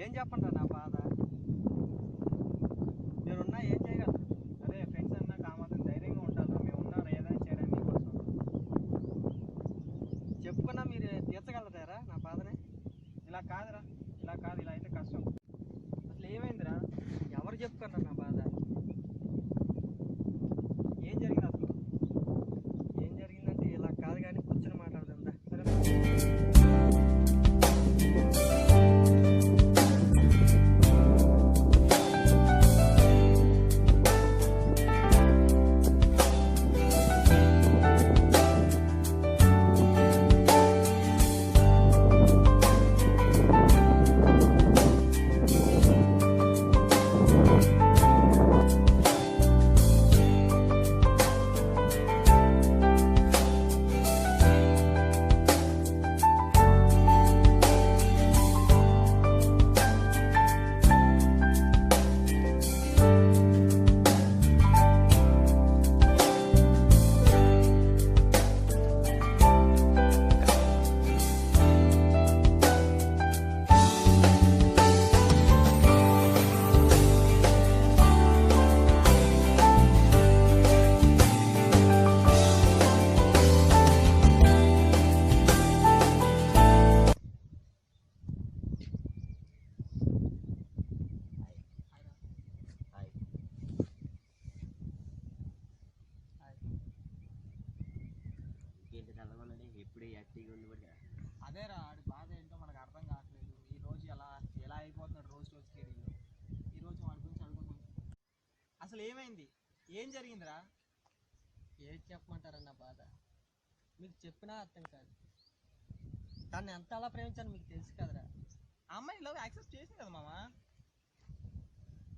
ఏం చెప్పండి నా బాధ, మీరున్నా ఏం చేయగలరు? అదే ఫ్రెండ్స్ అన్నా కామాత్రం ధైర్యంగా ఉంటారు, మేము ఉన్నారు ఏదైనా చేయడానికి మీకోసం. చెప్పుకున్నా మీరు తీర్చగలుగుతారా నా బాధని? ఇలా కాదురా, ఇలా కాదు, ఇలా అయితే కష్టం. అసలు ఏమైందిరా? ఎవరు చెప్పుకున్నారు నా బాధ? ఏం జరిగింది అసలు? ఏం జరిగిందంటే ఇలా కాదు కానీ కూర్చొని మాట్లాడదా. సరే అదేరా, ఆడి బాధ ఏంటో మనకు అర్థం కావట్లేదు. ఈ రోజు ఎలా ఎలా అయిపోతున్నాడు రోజు రోజుకి. ఈ రోజు వాడి గురించి అడుగుతున్నాం. అసలు ఏమైంది, ఏం జరిగిందిరా? ఏది చెప్పమంటారన్న బాధ మీకు చెప్పినా అర్థం కాదు. తను ఎంత అలా ప్రేమించాను మీకు తెలుసు కదరా. ఆ అమ్మాయి లవ్ యాక్సెప్ట్ చేసింది కదా మామ.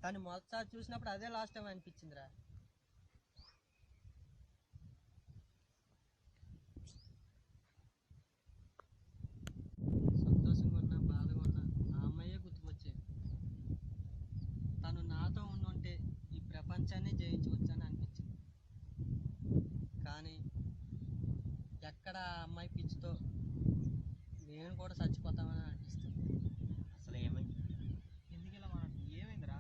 తను మొదటిసారి చూసినప్పుడు అదే లాస్ట్ టైం అనిపించిందిరా. సంతోషంగా ఉన్నా బాధగా ఉన్నా ఆ అమ్మాయే గుర్తుకొచ్చేది. తను నాతో ఉండుంటే ఈ ప్రపంచాన్ని జయించవచ్చని అనిపించింది. కానీ ఎక్కడ ఆ అమ్మాయి పిచ్చితో నేను కూడా చచ్చిపోతామని అనిపిస్తుంది. అసలు ఏమైంది, ఎందుకు ఇలా మాట్లాడుతుంది, ఏమైందిరా?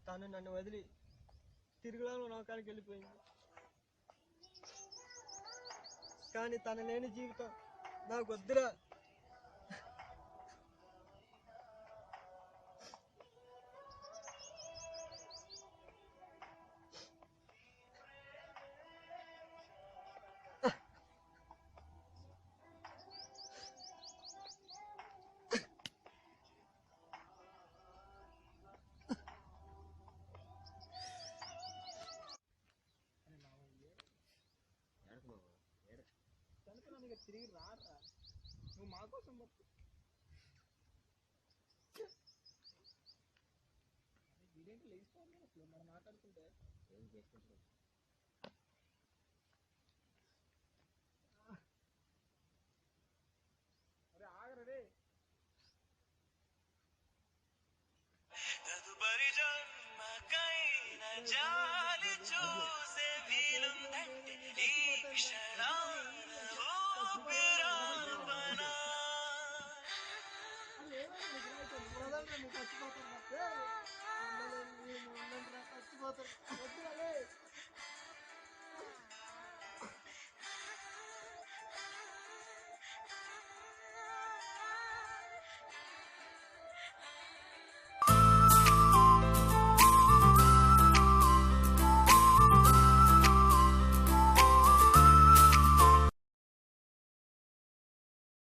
తను నన్ను వదిలి తిరుగులో లోకానికి వెళ్ళిపోయింది. కానీ తను లేని జీవితం నాకు వద్దురా. చనిపోయినా తిరిగి రారా, నువ్వు మా కోసం బతు. వీడేంటి లేచిపోవాలి అసలు మనం మాట్లాడుతుంటే. ఏం చేసుకుంటాం? అరే ఆగరా రే. తదుపరి జన్మకైన జాలి చూసే వీలుందంటే ఈ క్షణాన ఊపిరాపనా. చచ్చిపోతారు.